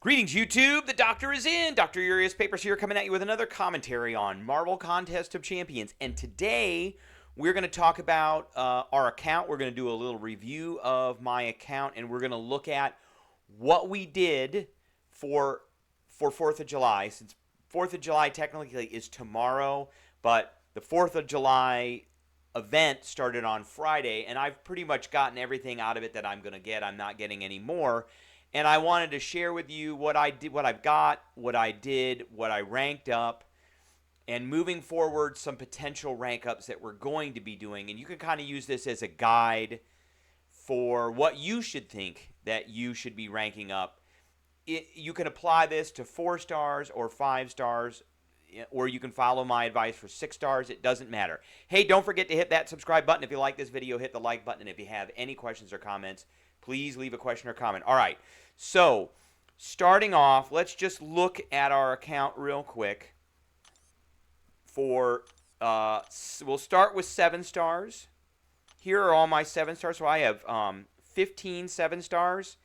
Greetings, YouTube. The Doctor is in. Dr. Urias Papers here, coming at you with another commentary on Marvel Contest of Champions. And today, we're going to talk about our account. We're going to do a little review of my account, and we're going to look at what we did for 4th of July. Since 4th of July technically is tomorrow, but the 4th of July event started on Friday, and I've pretty much gotten everything out of it that I'm going to get. I'm not getting any more. And I wanted to share with you what I did, what I've got, what I did, what I ranked up, and moving forward, some potential rank ups that we're going to be doing. And you can kind of use this as a guide for what you should think that you should be ranking up. You can apply this to 4 stars or 5 stars, or you can follow my advice for 6 stars. It doesn't matter. Hey, don't forget to hit that subscribe button. If you like this video, hit the like button. And if you have any questions or comments, please leave a question or comment. All right. So, starting off, let's just look at our account real quick. We'll start with 7 stars. Here are all my 7 stars. So I have 15 7 stars.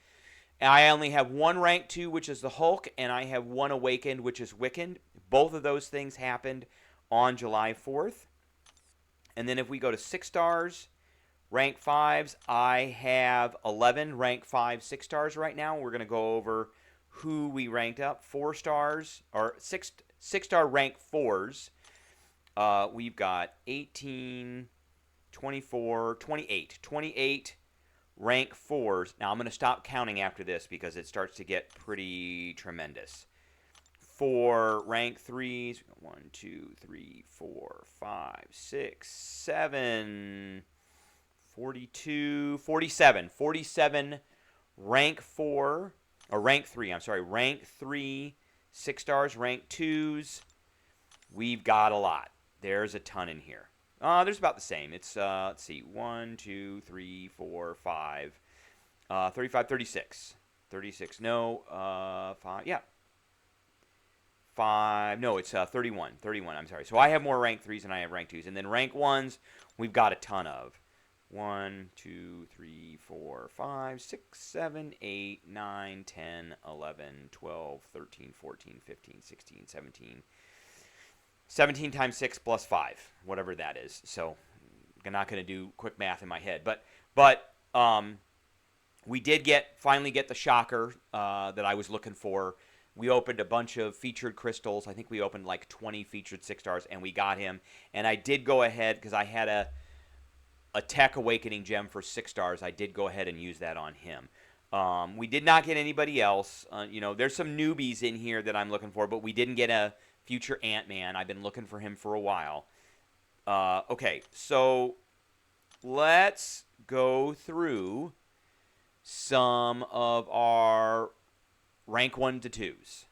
And I only have 1 rank 2, which is the Hulk, and I have 1 Awakened, which is Wiccan. Both of those things happened on July 4th. And then if we go to 6 stars, rank 5s, I have 11 rank 5 6 stars right now. We're going to go over who we ranked up. 4 stars, or 6 star rank 4s. We've got 18, 24, 28 rank 4s. Now I'm going to stop counting after this because it starts to get pretty tremendous. For rank 3s, 1, 2, 3, 4, 5, 6, 7... 42, 47 rank 4, or rank 3, I'm sorry, rank 3, 6 stars, rank 2s. We've got a lot. There's a ton in here. There's about the same. It's, let's see, 1, 2, 3, 4, 5, 35, 36. 36, no, 5, yeah. 5, no, it's 31, I'm sorry. So I have more rank 3s than I have rank 2s. And then rank 1s, we've got a ton of. 1, 2, 3, 4, 5, 6, 7, 8, 9, 10, 11, 12, 13, 14, 15, 16, 17. 17 times 6 plus 5, whatever that is. So I'm not going to do quick math in my head. But we did finally get the shocker that I was looking for. We opened a bunch of featured crystals. I think we opened like 20 featured 6 stars, and we got him. And I did go ahead because I had a Tech Awakening gem for 6 stars. I did go ahead and use that on him. We did not get anybody else. There's some newbies in here that I'm looking for, but we didn't get a future Ant-Man. I've been looking for him for a while. Okay, so let's go through some of our rank 1 to 2s.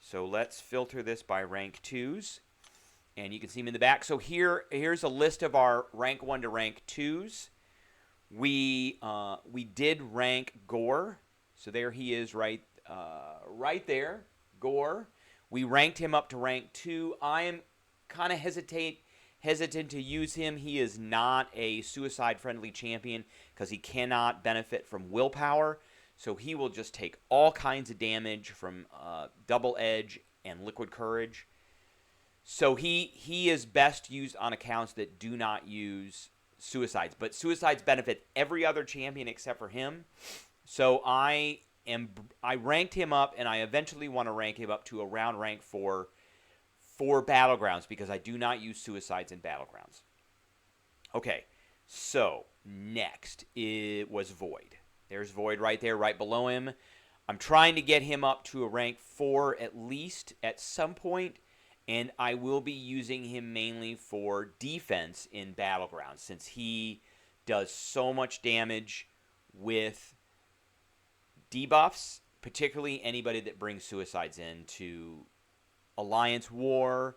So let's filter this by rank 2s. And you can see him in the back. So here's a list of our rank 1 to rank 2s. We did rank Gore. So there he is right there, Gore. We ranked him up to rank 2. I am kind of hesitant to use him. He is not a suicide-friendly champion because he cannot benefit from willpower. So he will just take all kinds of damage from Double Edge and Liquid Courage. So he is best used on accounts that do not use suicides. But suicides benefit every other champion except for him. So I ranked him up, and I eventually want to rank him up to around rank 4 for Battlegrounds because I do not use suicides in Battlegrounds. Okay, so next it was Void. There's Void right there, right below him. I'm trying to get him up to a rank 4 at least at some point. And I will be using him mainly for defense in Battlegrounds since he does so much damage with debuffs, particularly anybody that brings suicides into Alliance War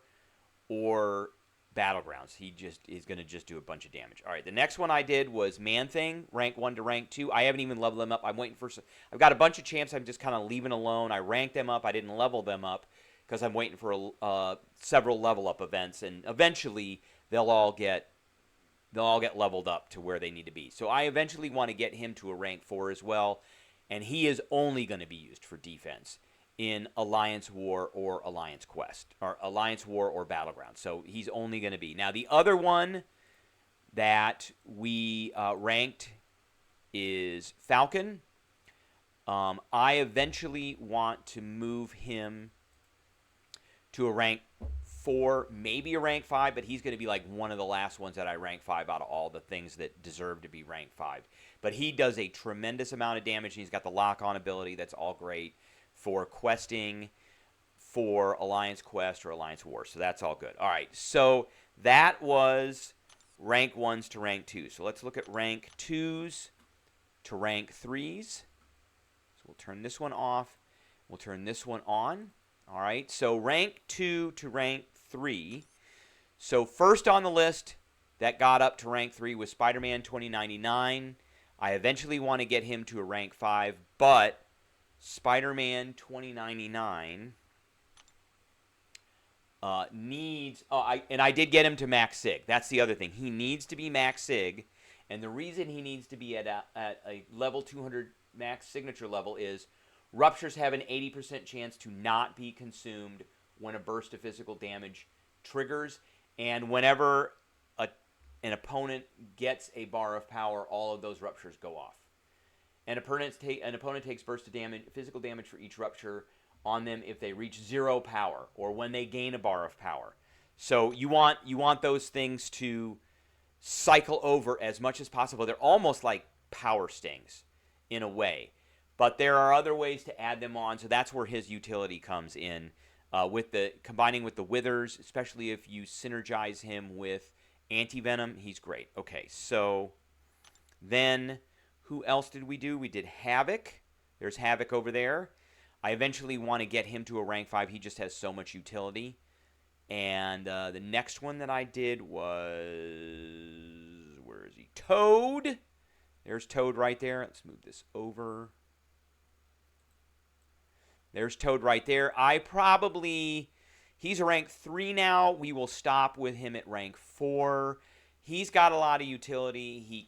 or Battlegrounds. He just is going to just do a bunch of damage. All right, the next one I did was Man-Thing, rank 1 to rank 2. I haven't even leveled them up. I'm waiting for. I've got a bunch of champs I'm just kind of leaving alone. I ranked them up. I didn't level them up because I'm waiting for several level up events, and eventually they'll all get leveled up to where they need to be. So I eventually want to get him to a rank 4 as well, and he is only going to be used for defense in Alliance War or Alliance Quest, or Alliance War or Battleground. So he's only going to be. Now, the other one that we ranked is Falcon. I eventually want to move him to a rank 4, maybe a rank 5, but he's going to be like one of the last ones that I rank 5 out of all the things that deserve to be rank 5. But he does a tremendous amount of damage, and he's got the lock-on ability. That's all great for questing for Alliance Quest or Alliance War. So that's all good. All right, so that was rank 1s to rank 2s. So let's look at rank 2s to rank 3s. So we'll turn this one off. We'll turn this one on. All right, so rank 2 to rank 3. So first on the list that got up to rank 3 was Spider-Man 2099. I eventually want to get him to a rank 5, but Spider-Man 2099 needs... I did get him to max sig. That's the other thing. He needs to be max sig, and the reason he needs to be at a level 200 max signature level is Ruptures have an 80% chance to not be consumed when a burst of physical damage triggers, and whenever an opponent gets a bar of power, all of those Ruptures go off. An opponent takes burst of damage, physical damage for each Rupture on them if they reach 0 power or when they gain a bar of power. So you want those things to cycle over as much as possible. They're almost like power stings in a way. But there are other ways to add them on, so that's where his utility comes in. Combining with the Withers, especially if you synergize him with Anti-Venom, he's great. Okay, so then who else did we do? We did Havoc. There's Havoc over there. I eventually want to get him to a rank 5. He just has so much utility. And the next one that I did was... Where is he? Toad. There's Toad right there. Let's move this over. There's Toad right there. He's a rank 3 now. We will stop with him at rank 4. He's got a lot of utility.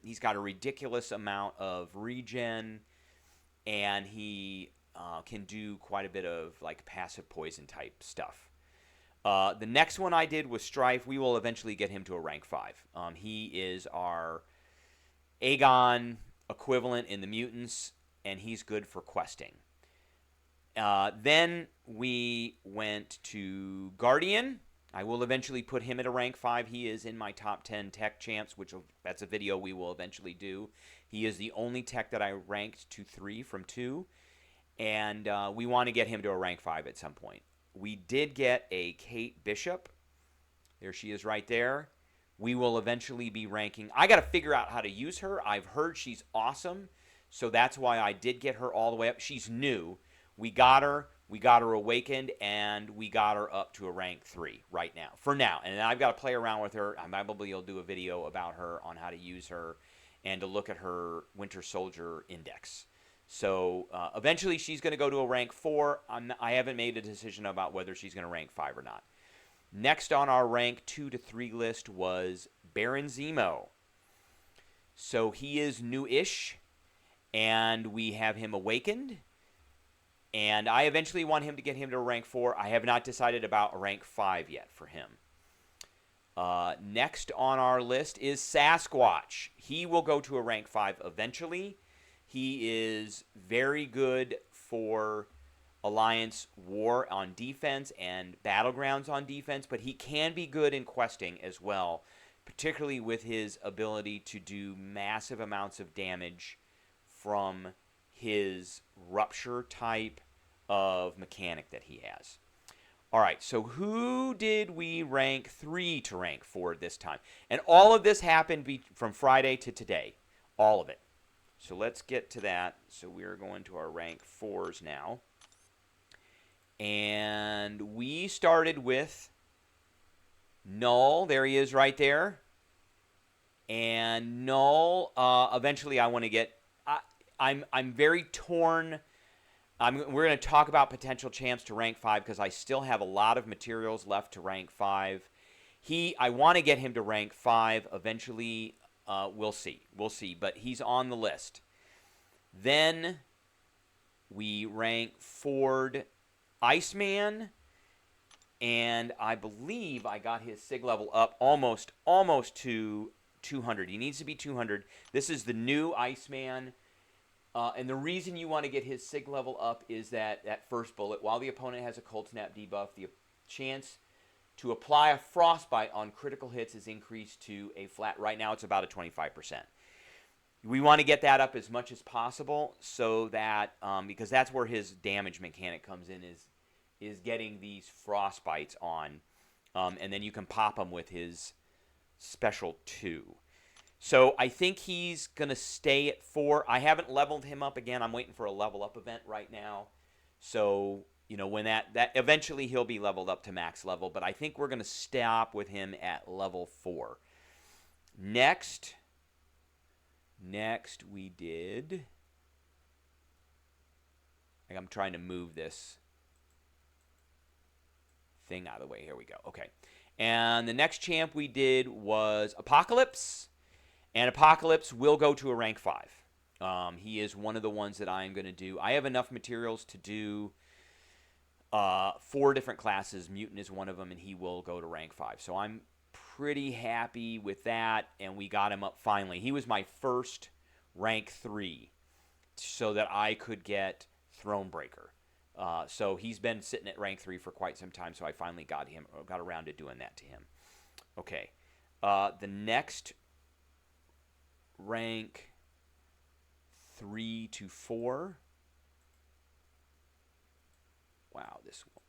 He's got a ridiculous amount of regen, and he can do quite a bit of like passive poison type stuff. The next one I did was Strife. We will eventually get him to a rank 5. He is our Aegon equivalent in the mutants, and he's good for questing. Then we went to Guardian. I will eventually put him at a rank 5. He is in my top 10 tech champs, that's a video we will eventually do. He is the only tech that I ranked to 3 from 2, and we want to get him to a rank 5 at some point. We did get a Kate Bishop. There she is right there. We will eventually be ranking. I got to figure out how to use her. I've heard she's awesome, so that's why I did get her all the way up. She's new. We got her awakened, and we got her up to a rank 3 right now, for now. And I've got to play around with her. I probably will do a video about her on how to use her and to look at her Winter Soldier index. So eventually she's going to go to a rank 4. I haven't made a decision about whether she's going to rank 5 or not. Next on our rank 2 to 3 list was Baron Zemo. So he is new-ish, and we have him awakened. And I eventually want him to get him to a rank 4. I have not decided about a rank 5 yet for him. Next on our list is Sasquatch. He will go to a rank 5 eventually. He is very good for Alliance War on defense and Battlegrounds on defense, but he can be good in questing as well, particularly with his ability to do massive amounts of damage from his Rupture type of mechanic that he has. All right, so who did we rank 3 to rank 4 this time? And all of this happened from Friday to today. All of it. So let's get to that. So we're going to our rank 4s now. And we started with Null. There he is right there. And Null, eventually I want to get... I'm very torn. We're going to talk about potential champs to rank 5 because I still have a lot of materials left to rank 5. I want to get him to rank 5 eventually. We'll see. But he's on the list. Then we rank Ford Iceman, and I believe I got his sig level up almost to 200. He needs to be 200. This is the new Iceman, and the reason you want to get his sig level up is that first bullet, while the opponent has a cold snap debuff, the chance to apply a frostbite on critical hits is increased to a flat. Right now it's about a 25%. We want to get that up as much as possible so that, because that's where his damage mechanic comes in, is getting these frostbites on, and then you can pop him with his special 2. So I think he's going to stay at 4. I haven't leveled him up again. I'm waiting for a level up event right now. So, when that eventually he'll be leveled up to max level, but I think we're going to stop with him at level 4. Next we did, I'm trying to move this thing out of the way. Here we go. Okay. And the next champ we did was Apocalypse. And Apocalypse will go to a rank 5. He is one of the ones that I'm going to do. I have enough materials to do 4 different classes. Mutant is one of them, and he will go to rank 5. So I'm pretty happy with that, and we got him up finally. He was my first rank 3 so that I could get Thronebreaker. So he's been sitting at rank 3 for quite some time, so I finally got around to doing that to him. Okay. The next rank 3 to 4. Wow, this one.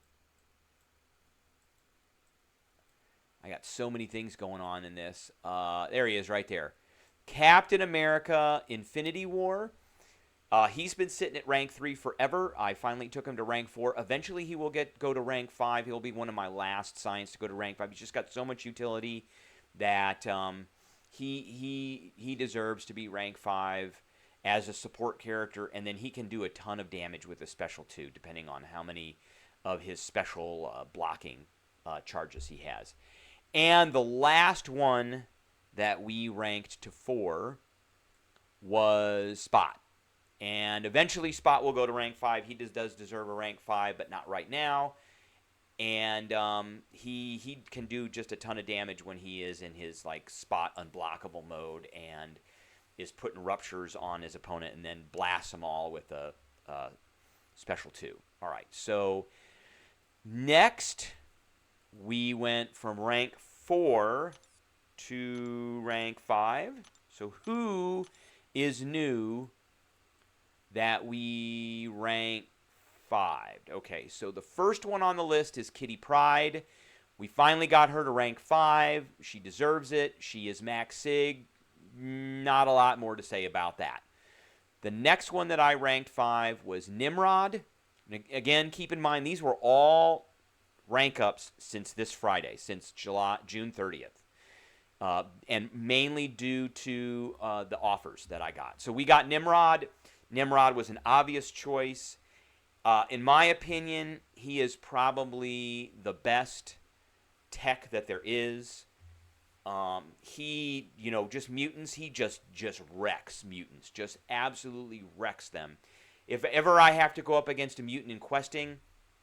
I got so many things going on in this. There he is right there. Captain America Infinity War. He's been sitting at rank 3 forever. I finally took him to rank 4. Eventually he will go to rank 5. He'll be one of my last Science to go to rank 5. He's just got so much utility that he deserves to be rank 5 as a support character, and then he can do a ton of damage with a special 2, depending on how many of his special blocking charges he has. And the last one that we ranked to 4 was Spot. And eventually Spot will go to rank 5. He does deserve a rank 5, but not right now. And he can do just a ton of damage when he is in his Spot unblockable mode and is putting ruptures on his opponent and then blasts them all with a special 2. All right, so next we went from rank 4 to rank 5. So who is new that we rank 5? Okay, so the first one on the list is Kitty Pryde. We finally got her to rank 5. She deserves it. She is max sig. Not a lot more to say about that. The next one that I ranked 5 was Nimrod. Again, keep in mind, these were all rank ups since this Friday, since June 30th. And mainly due to the offers that I got. So we got Nimrod. Nimrod was an obvious choice. In my opinion, he is probably the best tech that there is. He, just mutants, he just wrecks mutants. Just absolutely wrecks them. If ever I have to go up against a mutant in questing,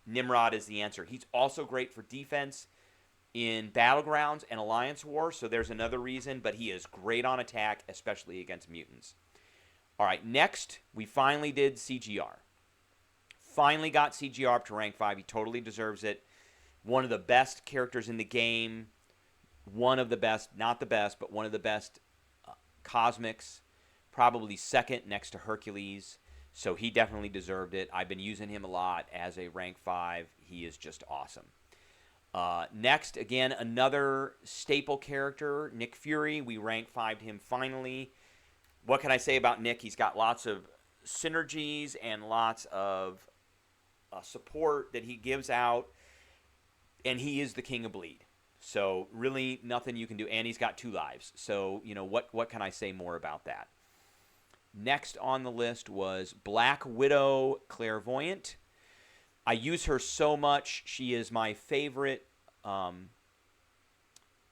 Nimrod is the answer. He's also great for defense in Battlegrounds and Alliance War, so there's another reason, but he is great on attack, especially against mutants. All right, next, we finally did CGR. Finally got CGR up to rank 5. He totally deserves it. One of the best characters in the game. One of the best, not the best, but one of the best cosmics. Probably second next to Hercules. So he definitely deserved it. I've been using him a lot as a rank 5. He is just awesome. Next, again, another staple character, Nick Fury. We rank 5'd him finally. What can I say about Nick? He's got lots of synergies and lots of support that he gives out. And he is the king of bleed. So really nothing you can do. And he's got 2 lives. So, what can I say more about that? Next on the list was Black Widow Clairvoyant. I use her so much. She is my favorite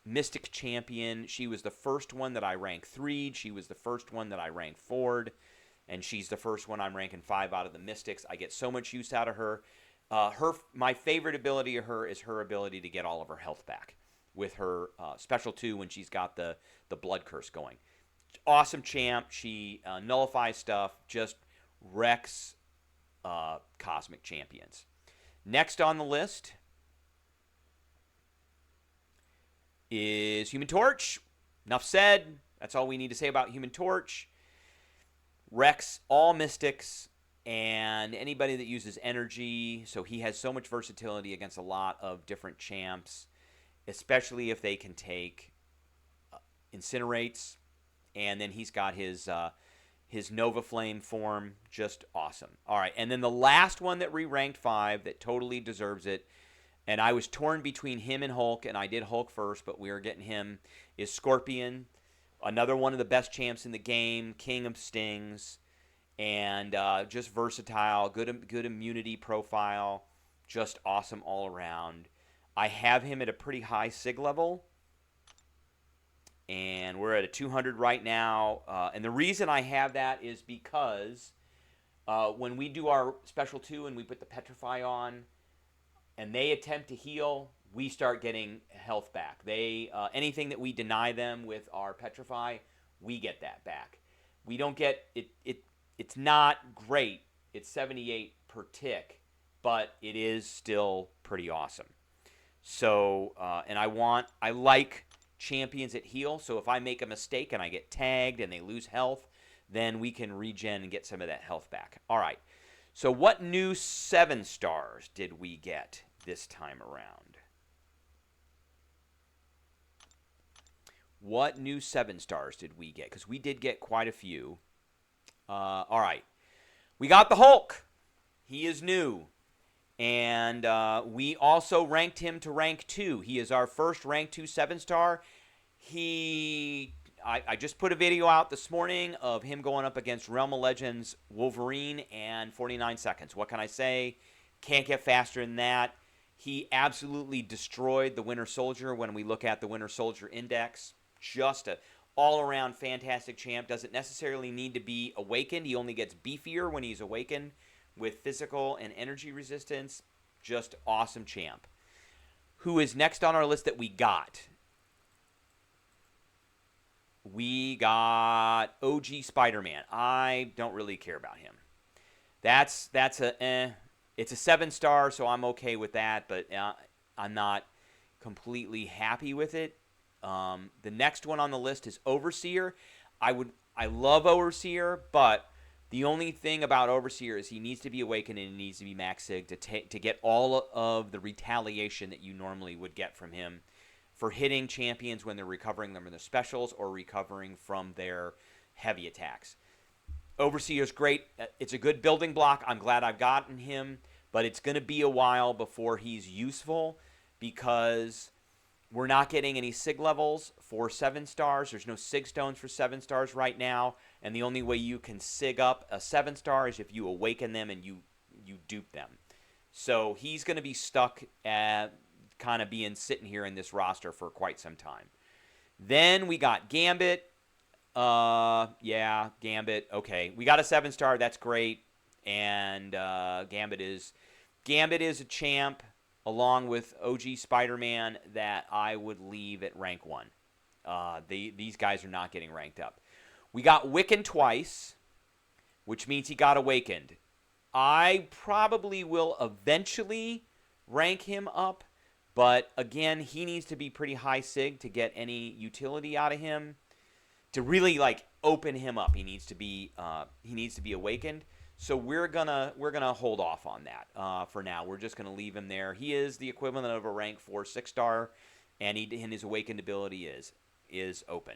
Mystic champion. She was the first one that I ranked 3'd. She was the first one that I ranked 4'd. and she's the first one I'm ranking 5 out of the Mystics. I get so much use out of her. My favorite ability of her is her ability to get all of her health back with her special 2 when she's got the blood curse going. Awesome champ. She nullifies stuff, just wrecks cosmic champions. Next on the list is Human Torch. Enough said. That's all we need to say about Human Torch. Wrecks all Mystics and anybody that uses energy. So he has so much versatility against a lot of different champs, especially if they can take Incinerates. And then he's got his Nova Flame form. Just awesome. All right, and then the last one that re-ranked 5 that totally deserves it, and I was torn between him and Hulk, and I did Hulk first, but we were getting him, is Scorpion. Another one of the best champs in the game, king of stings, and just versatile, good immunity profile, just awesome all around. I have him at a pretty high SIG level, and we're at a 200 right now. And the reason I have that is because when we do our special 2 and we put the Petrify on, and they attempt to heal, we start getting health back. Anything that we deny them with our Petrify, we get that back. We don't get it. It's not great. It's 78 per tick, but it is still pretty awesome. So, and I like champions that heal. So if I make a mistake and I get tagged and they lose health, then we can regen and get some of that health back. All right. So what new 7 stars did we get this time around? What new 7 stars did we get? Because we did get quite a few. All right. We got the Hulk. He is new. And we also ranked him to rank 2. He is our first rank 2 7-star. I just put a video out this morning of him going up against Realm of Legends Wolverine and 49 seconds. What can I say? Can't get faster than that. He absolutely destroyed the Winter Soldier when we look at the Winter Soldier Index. Just a all-around fantastic champ. Doesn't necessarily need to be awakened. He only gets beefier when he's awakened with physical and energy resistance. Just awesome champ. Who is next on our list that we got? We got OG Spider-Man. I don't really care about him. It's a 7-star, so I'm okay with that, but I'm not completely happy with it. The next one on the list is Overseer. I love Overseer, but the only thing about Overseer is he needs to be awakened and he needs to be max sig to get all of the retaliation that you normally would get from him for hitting champions when they're recovering them in their specials or recovering from their heavy attacks. Overseer's great. It's a good building block. I'm glad I've gotten him, but it's going to be a while before he's useful because we're not getting any SIG levels for 7 stars. There's no SIG stones for 7 stars right now, and the only way you can SIG up a 7-star is if you awaken them and you dupe them. So he's going to be stuck at kind of sitting here in this roster for quite some time. Then we got Gambit. Gambit. Okay, we got a 7-star. That's great. And Gambit is a champ along with OG Spider-Man that I would leave at rank 1. These guys are not getting ranked up. We got Wiccan twice, which means he got awakened. I probably will eventually rank him up, but again, he needs to be pretty high SIG to get any utility out of him. To really open him up, he needs to be awakened. So we're gonna hold off on that for now. We're just gonna leave him there. He is the equivalent of a rank 4 6-star, and his awakened ability is open.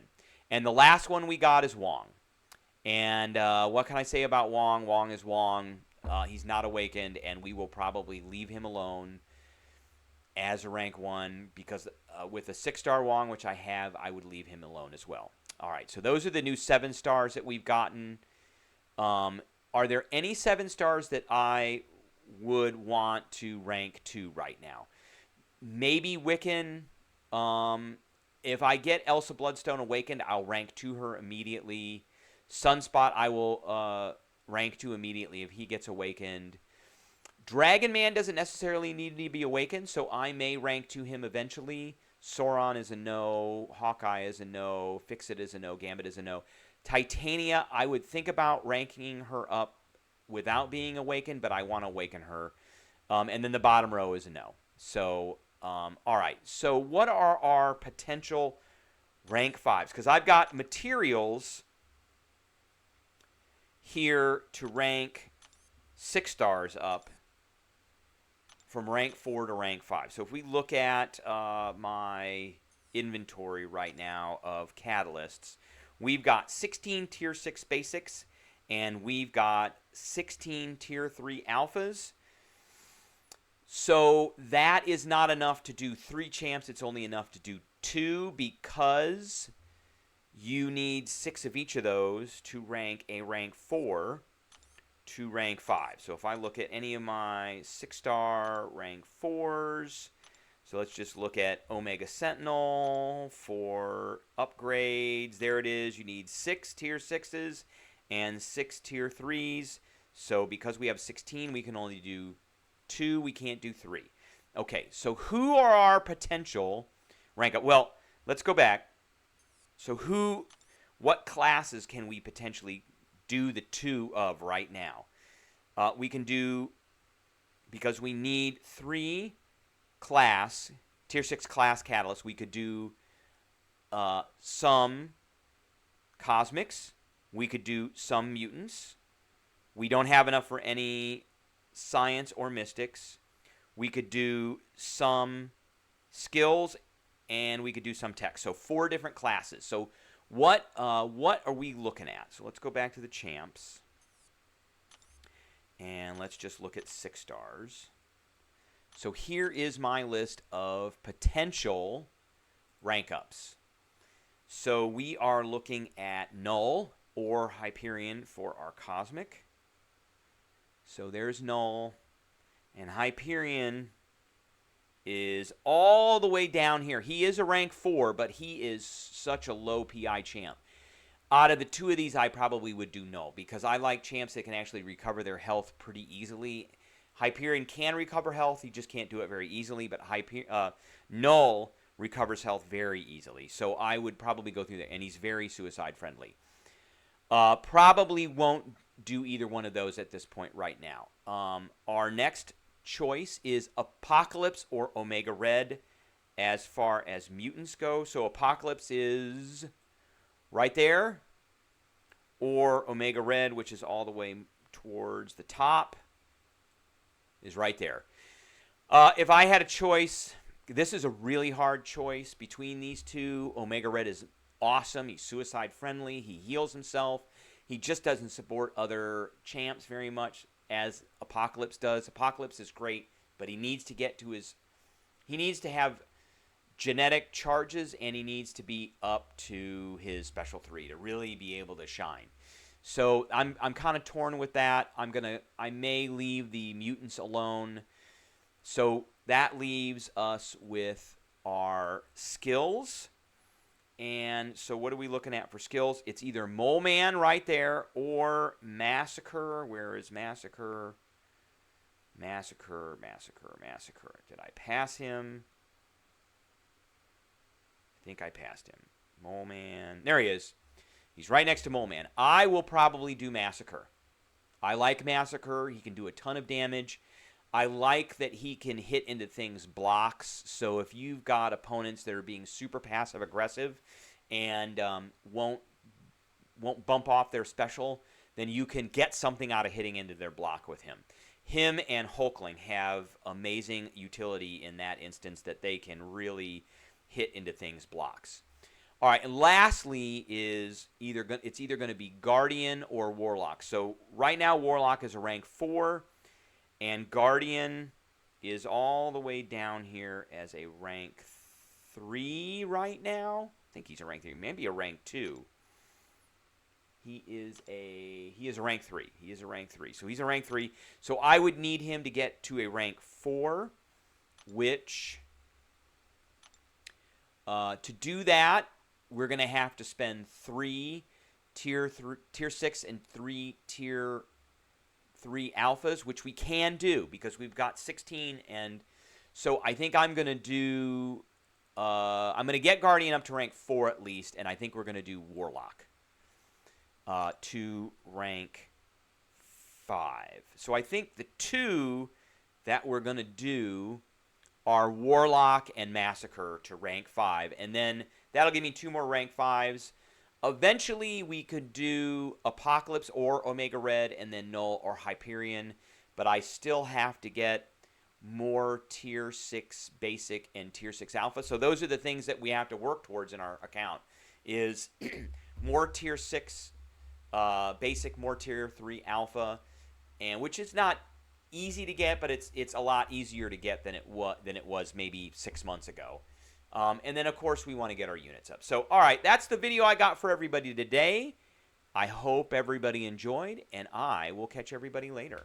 And the last one we got is Wong. And what can I say about Wong? Wong is Wong. He's not awakened, and we will probably leave him alone as a rank 1 because with a 6-star Wong, which I have, I would leave him alone as well. All right, so those are the new 7 stars that we've gotten. Are there any 7 stars that I would want to rank 2 right now? Maybe Wiccan. If I get Elsa Bloodstone awakened, I'll rank 2 her immediately. Sunspot, I will rank 2 immediately if he gets awakened. Dragon Man doesn't necessarily need to be awakened, so I may rank 2 him eventually. Sauron is a no. Hawkeye is a no. Fix-It is a no. Gambit is a no. Titania, I would think about ranking her up without being awakened, but I want to awaken her. And then the bottom row is a no. So, all right. So what are our potential rank 5s? Because I've got materials here to rank 6 stars up from rank 4 to rank 5. So if we look at my inventory right now of catalysts, we've got 16 tier 6 basics, and we've got 16 tier 3 alphas. So that is not enough to do 3 champs. It's only enough to do 2 because you need 6 of each of those to rank a rank 4 to rank 5. So if I look at any of my 6-star rank 4s, so let's just look at Omega Sentinel for upgrades. There it is. You need 6 tier 6s and 6 tier 3s. So because we have 16, we can only do 2. We can't do 3. Okay, so who are our potential rank up? Well, let's go back. So what classes can we potentially do the 2 of right now? We can do, because we need 3 tier 6 class catalysts, we could do some cosmics. We could do some mutants. We don't have enough for any science or mystics. We could do some skills, and we could do some tech. So 4 different classes. So what are we looking at? So let's go back to the champs, and let's just look at 6 stars. So here is my list of potential rank ups. So we are looking at Null or Hyperion for our cosmic. So there's Null, and Hyperion is all the way down here. He is a rank 4, but he is such a low PI champ. Out of the 2 of these, I probably would do Null, because I like champs that can actually recover their health pretty easily. Hyperion can recover health, he just can't do it very easily, but Null recovers health very easily. So I would probably go through that, and he's very suicide friendly. Probably won't do either one of those at this point right now. Our next choice is Apocalypse or Omega Red as far as mutants go. So Apocalypse is right there, or Omega Red, which is all the way towards the top, is right there. If I had a choice, this is a really hard choice between these 2. Omega Red is awesome. He's suicide friendly. He heals himself. He just doesn't support other champs very much as Apocalypse does. Apocalypse is great, but he needs to have genetic charges, and he needs to be up to his special 3 to really be able to shine. So I'm kind of torn with that. I may leave the mutants alone. So that leaves us with our skills. And so what are we looking at for skills? It's either Mole Man right there or Massacre. Where is Massacre? Massacre. Did I pass him? I think I passed him. Mole Man. There he is. He's right next to Mole Man. I will probably do Massacre. I like Massacre. He can do a ton of damage. I like that he can hit into things blocks. So if you've got opponents that are being super passive aggressive and won't bump off their special, then you can get something out of hitting into their block with him. Him and Hulkling have amazing utility in that instance, that they can really hit into things blocks. All right, and lastly it's either going to be Guardian or Warlock. So right now Warlock is a rank 4. And Guardian is all the way down here as a rank 3 right now. I think he's a rank 3, maybe a rank 2. He is a rank 3. He is a rank 3. So he's a rank 3. So I would need him to get to a rank 4, which to do that, we're going to have to spend 3 tier 6 and 3 tier 3 alphas, which we can do because we've got 16. And so I think I'm going to do, I'm going to get Guardian up to rank 4 at least, and I think we're going to do Warlock to rank 5. So I think the 2 that we're going to do are Warlock and Massacre to rank 5, and then that'll give me 2 more rank 5s. Eventually, we could do Apocalypse or Omega Red, and then Null or Hyperion, but I still have to get more Tier 6 Basic and Tier 6 Alpha. So those are the things that we have to work towards in our account, is more Tier 6 Basic, more Tier 3 Alpha, and which is not easy to get, but it's a lot easier to get than it was maybe 6 months ago. And then, of course, we want to get our units up. So, all right, that's the video I got for everybody today. I hope everybody enjoyed, and I will catch everybody later.